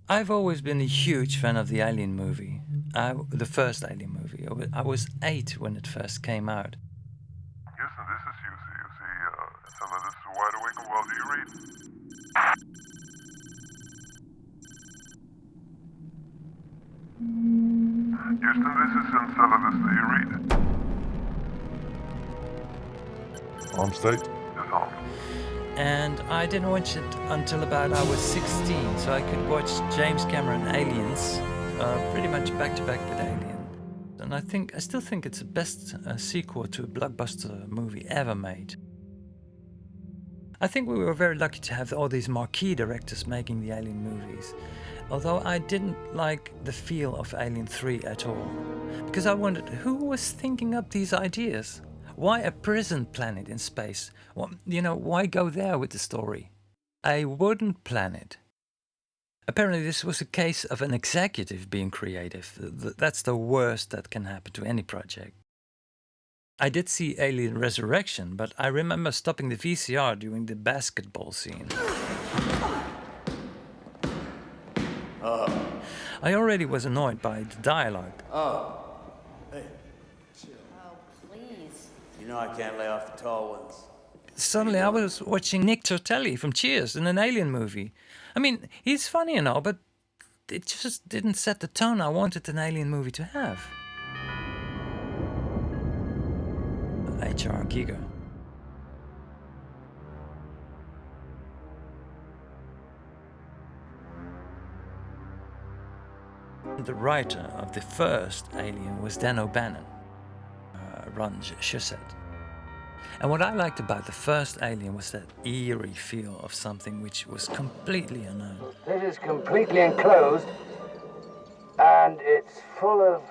I've always been a huge fan of the Alien movie. The first Alien movie. I was 8 when it first came out. Yes, sir, this is you see, fella, this is wide awake. Well, do you read? Houston, this is Enceladus. Do you read? Arm state? Disarmed. And I didn't watch it until about I was 16, so I could watch James Cameron Aliens pretty much back to back with Alien. And I still think it's the best sequel to a blockbuster movie ever made. I think we were very lucky to have all these marquee directors making the Alien movies, although I didn't like the feel of Alien 3 at all, because I wondered who was thinking up these ideas. Why a prison planet in space? Well, why go there with the story? A wooden planet. Apparently this was a case of an executive being creative. That's the worst that can happen to any project. I did see Alien Resurrection, but I remember stopping the VCR during the basketball scene. I already was annoyed by the dialogue. Hey. Chill. Oh, please. You know I can't lay off the tall ones. Suddenly I was watching Nick Tortelli from Cheers in an Alien movie. I mean, he's funny and all, but it just didn't set the tone I wanted an Alien movie to have. H.R. Giger. The writer of the first Alien was Dan O'Bannon, Ron Suchett. And what I liked about the first Alien was that eerie feel of something which was completely unknown. This is completely enclosed, and it's full of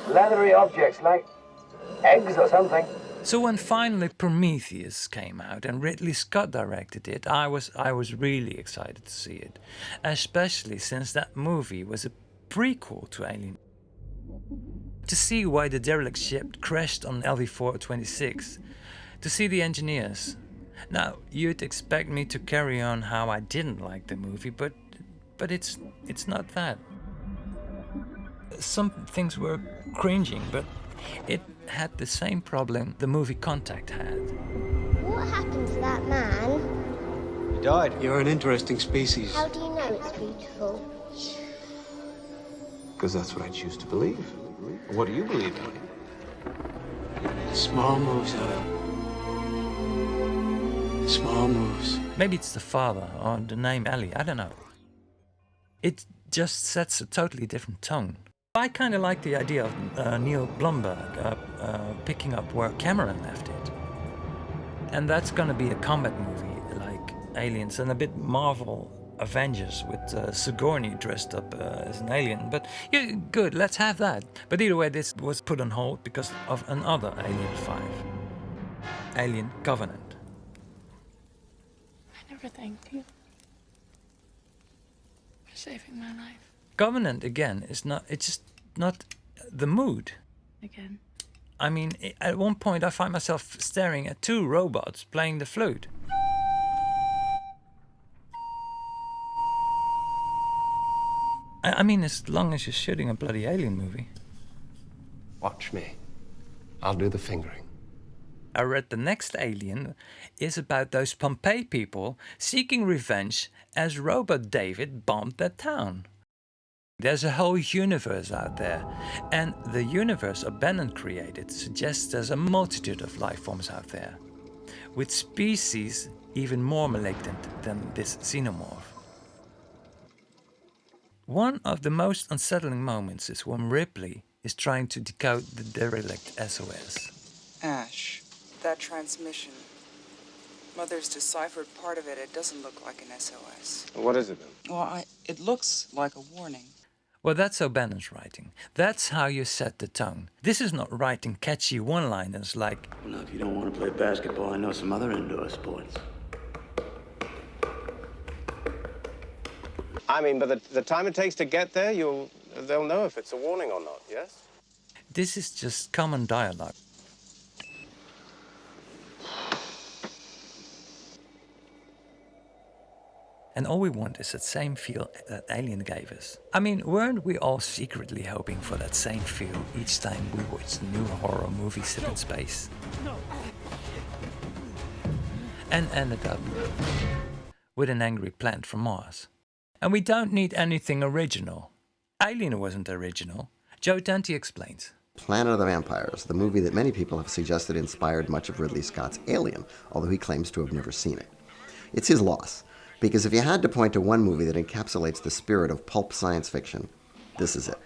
leathery objects like eggs or something. So when finally Prometheus came out and Ridley Scot directed it, I was really excited to see it, especially since that movie was a prequel to Alien. To see why the derelict ship crashed on LV-426, to see the engineers. Now, you'd expect me to carry on how I didn't like the movie, but it's not that. Some things were cringing, but it had the same problem the movie Contact had. What happened to that man? He died. You're an interesting species. How do you know it's beautiful? Because that's what I choose to believe. What do you believe in? Small moves, Alan. Small moves. Maybe it's the father or the name Ellie, I don't know. It just sets a totally different tone. I kind of like the idea of Neil Blomberg picking up where Cameron left it. And that's gonna be a combat movie like Aliens and a bit Marvel Avengers with Sigourney dressed up as an alien. But yeah, good, let's have that. But either way, this was put on hold because of another Alien 5. Alien Covenant. I never thanked you for saving my life. Covenant again is not, it's just not the mood. Again. I mean, at one point I find myself staring at 2 robots playing the flute. I mean, as long as you're shooting a bloody alien movie. Watch me. I'll do the fingering. I read the next Alien is about those Pompeii people seeking revenge as Robot David bombed their town. There's a whole universe out there, and the universe O'Bannon created suggests there's a multitude of life forms out there, with species even more malignant than this xenomorph. One of the most unsettling moments is when Ripley is trying to decode the derelict SOS. Ash, that transmission. Mother's deciphered part of it. It doesn't look like an SOS. What is it then? Well, it looks like a warning. Well, that's O'Bannon's writing. That's how you set the tone. This is not writing catchy one-liners like, Well, if you don't want to play basketball, I know some other indoor sports. I mean, but the time it takes to get there, they'll know if it's a warning or not, yes? this is just common dialogue. And all we want is that same feel that Alien gave us. I mean, weren't we all secretly hoping for that same feel each time we watched a new horror movie set in space? And ended up with an angry plant from Mars. And we don't need anything original. Alien wasn't original. Joe Dante explains. Planet of the Vampires, the movie that many people have suggested inspired much of Ridley Scott's Alien, although he claims to have never seen it. It's his loss, because if you had to point to one movie that encapsulates the spirit of pulp science fiction, this is it.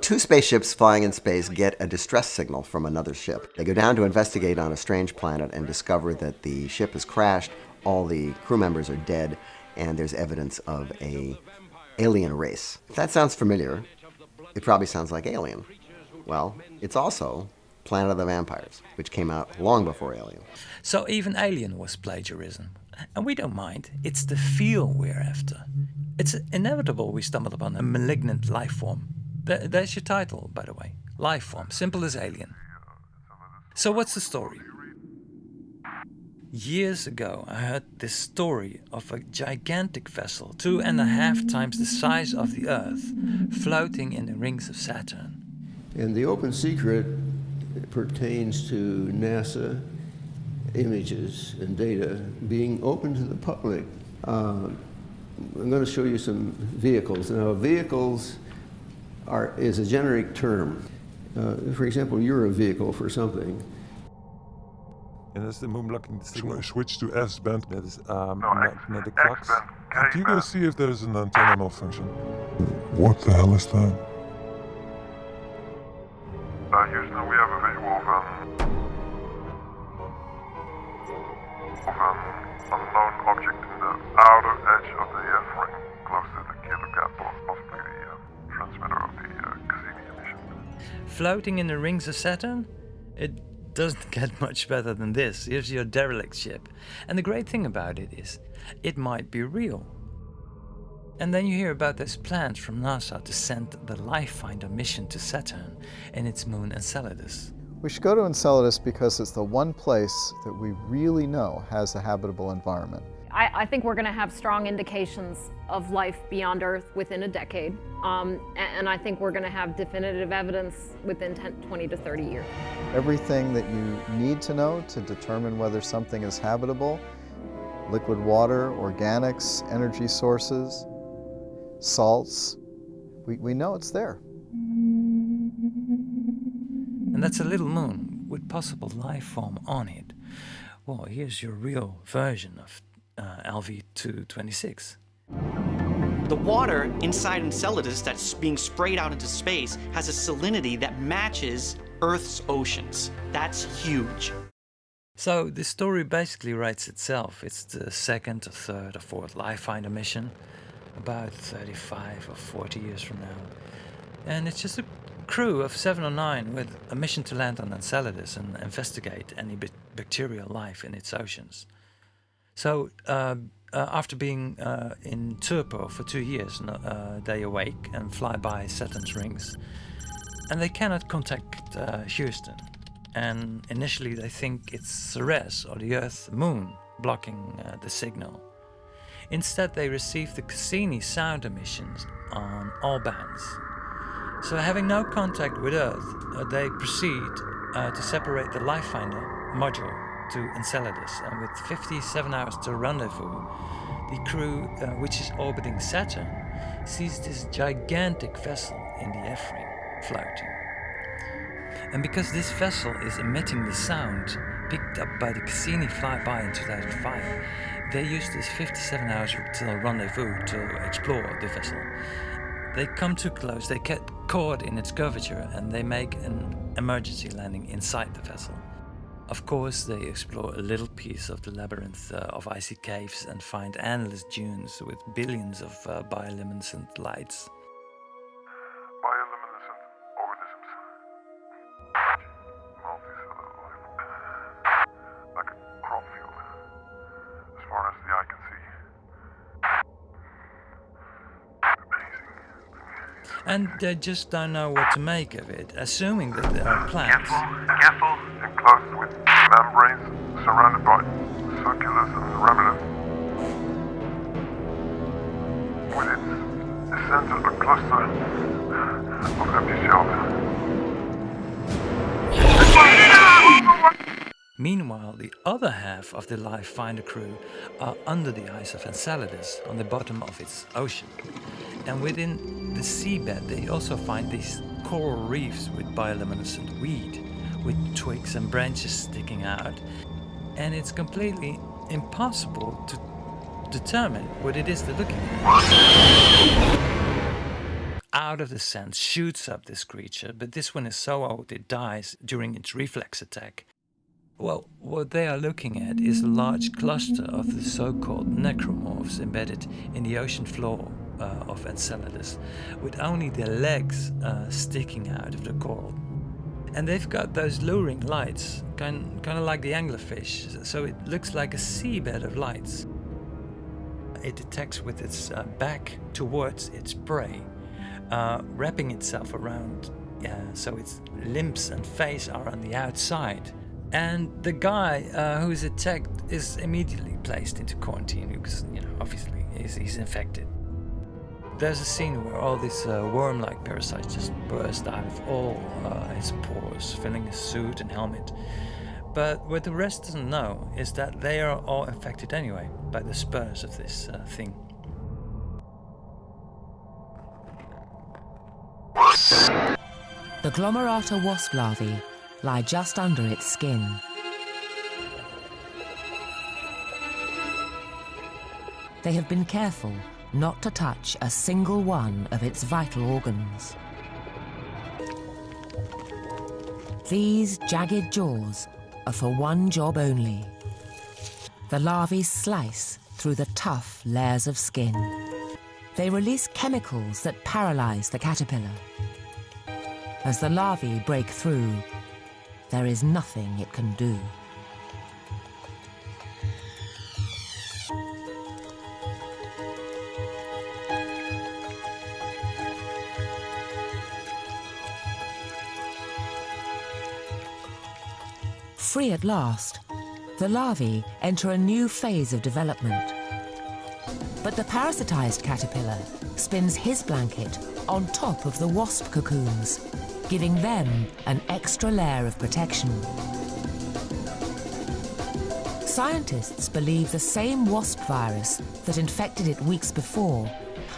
Two spaceships flying in space get a distress signal from another ship. They go down to investigate on a strange planet and discover that the ship has crashed, all the crew members are dead, and there's evidence of an alien race. If that sounds familiar, it probably sounds like Alien. Well, it's also Planet of the Vampires, which came out long before Alien. So even Alien was plagiarism. And we don't mind. It's the feel we're after. It's inevitable we stumble upon a malignant life form. There's your title, by the way. Life form, simple as Alien. So what's the story? Years ago, I heard this story of a gigantic vessel, 2.5 times the size of the Earth, floating in the rings of Saturn. And the open secret pertains to NASA images and data being open to the public. I'm going to show you some vehicles. Now, vehicles is a generic term. For example, you're a vehicle for something. En dat is de moon blocking signal. Switch to S-band. That is magnetic X-band, flux. K-band. Do you go see if there is an antenna malfunction? What the hell is that? Houston, we have a visual of an unknown object in the outer edge of the F-ring, close to the kilo gap, possibly the transmitter of the Cassini emission. Floating in the rings of Saturn? It doesn't get much better than this. Here's your derelict ship. And the great thing about it is, it might be real. And then you hear about this plans from NASA to send the Lifefinder mission to Saturn and its moon Enceladus. We should go to Enceladus because it's the one place that we really know has a habitable environment. I think we're going to have strong indications of life beyond Earth within a decade. And I think we're going to have definitive evidence within 20 to 30 years. Everything that you need to know to determine whether something is habitable, liquid water, organics, energy sources, salts, we know it's there. And that's a little moon with possible life form on it. Well, here's your real version of LV-226. The water inside Enceladus that's being sprayed out into space has a salinity that matches Earth's oceans. That's huge. So the story basically writes itself. It's the second or third or fourth Lifefinder mission, about 35 or 40 years from now. And it's just a crew of 7 or 9 with a mission to land on Enceladus and investigate any bacterial life in its oceans. So after being in torpor for 2 years, they awake and fly by Saturn's rings. And they cannot contact Houston. And initially they think it's Ceres or the Earth moon blocking the signal. Instead they receive the Cassini sound emissions on all bands. So having no contact with Earth, they proceed to separate the Lifefinder module to Enceladus, and with 57 hours to rendezvous, the crew, which is orbiting Saturn, sees this gigantic vessel in the F-ring floating. And because this vessel is emitting the sound picked up by the Cassini flyby in 2005, they use this 57 hours till rendezvous to explore the vessel. They come too close, they get caught in its curvature, and they make an emergency landing inside the vessel. Of course, they explore a little piece of the labyrinth of icy caves and find endless dunes with billions of bioluminescent lights. Bioluminescent organisms. Multicellular life. Like a crop field. As far as the eye can see. Amazing. And they just don't know what to make of it, assuming that there are plants. Careful. Enclosed with membranes surrounded by circulars and remnants. center a cluster of empty shells. Meanwhile, the other half of the Live Finder crew are under the ice of Enceladus, on the bottom of its ocean. And within the seabed, they also find these coral reefs with bioluminescent weed, with twigs and branches sticking out. And it's completely impossible to determine what it is they're looking at. Out of the sand shoots up this creature, but this one is so old it dies during its reflex attack. Well, what they are looking at is a large cluster of the so-called necromorphs embedded in the ocean floor of Enceladus, with only their legs sticking out of the coral. And they've got those luring lights, kind of like the anglerfish, so it looks like a seabed of lights. It attacks with its back towards its prey, wrapping itself around so its limbs and face are on the outside. And the guy who's attacked is immediately placed into quarantine because, obviously he's infected. There's a scene where all these worm-like parasites just burst out of all his pores, filling his suit and helmet. But what the rest doesn't know is that they are all infected anyway by the spurs of this thing. The Glomerata wasp larvae lie just under its skin. They have been careful not to touch a single one of its vital organs. These jagged jaws are for one job only. The larvae slice through the tough layers of skin. They release chemicals that paralyze the caterpillar. As the larvae break through, there is nothing it can do. Free at last, the larvae enter a new phase of development. But the parasitized caterpillar spins his blanket on top of the wasp cocoons, giving them an extra layer of protection. Scientists believe the same wasp virus that infected it weeks before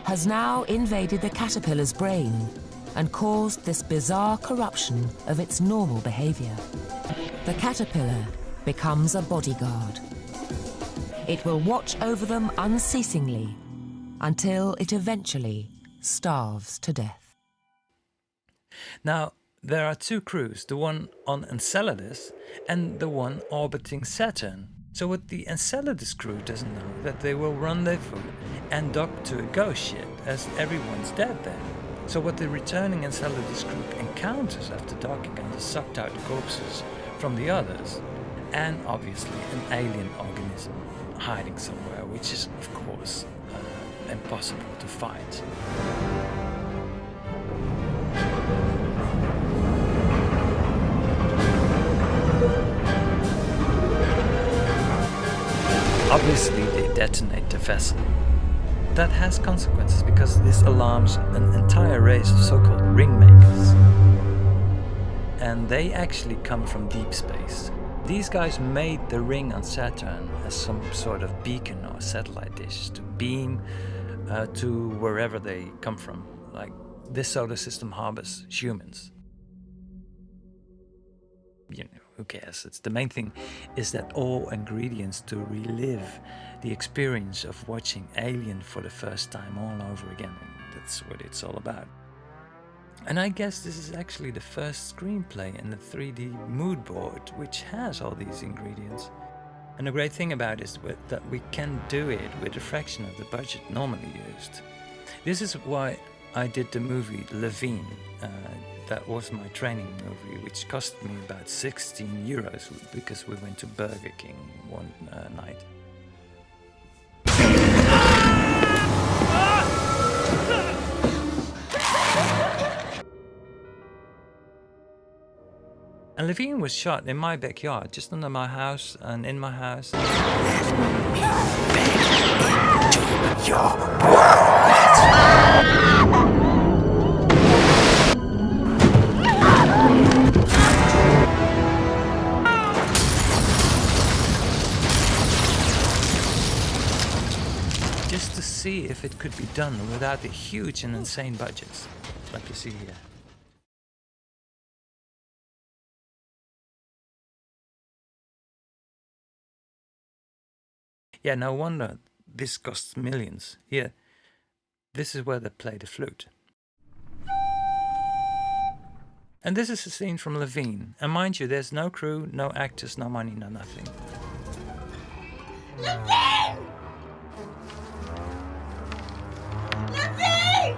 has now invaded the caterpillar's brain and caused this bizarre corruption of its normal behavior. The caterpillar becomes a bodyguard. It will watch over them unceasingly until it eventually starves to death. Now, there are two crews, the one on Enceladus and the one orbiting Saturn. So what the Enceladus crew doesn't know that they will rendezvous and dock to a ghost ship as everyone's dead there. So what the returning Enceladus crew encounters after docking are the sucked out corpses from the others, and obviously an alien organism hiding somewhere, which is of course impossible to fight. Obviously, they detonate the vessel. That has consequences because this alarms an entire race of so-called ringmakers. And they actually come from deep space. These guys made the ring on Saturn as some sort of beacon or satellite dish to beam to wherever they come from. Like, this solar system harbors humans. Who cares? The main thing is that all ingredients to relive the experience of watching Alien for the first time all over again. And that's what it's all about. And I guess this is actually the first screenplay in the 3D moodboard which has all these ingredients. And the great thing about it is that we can do it with a fraction of the budget normally used. This is why I did the movie Levine. That was my training movie, which cost me about 16 euros because we went to Burger King one night. And Levine was shot in my backyard, just under my house and in my house. Your world. see if it could be done without the huge and insane budgets, like you see here. Yeah, no wonder this costs millions. Here, this is where they play the flute. And this is a scene from Levine. And mind you, there's no crew, no actors, no money, no nothing. Levine! Levine!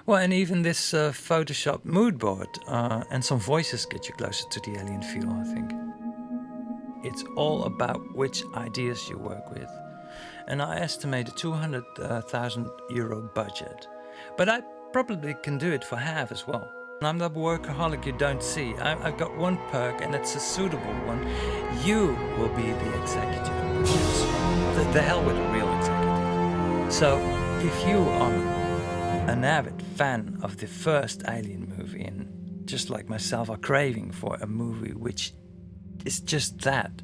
Well, and even this Photoshop mood board and some voices get you closer to the alien feel, I think. It's all about which ideas you work with. And I estimate a €200,000 budget. But I probably can do it for half as well. I'm the workaholic you don't see. I've got one perk, and it's a suitable one. You will be the executive producer. The hell with a real executive. So, if you are an avid fan of the first Alien movie, and just like myself are craving for a movie which is just that.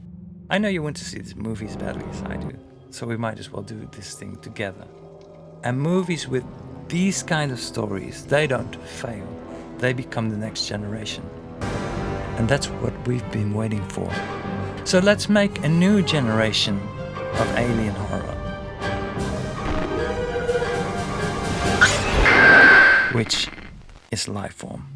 I know you want to see this movie as badly as I do, so we might as well do this thing together. And movies with these kind of stories, they don't fail. They become the next generation. And that's what we've been waiting for. So let's make a new generation of alien horror. Which is life form.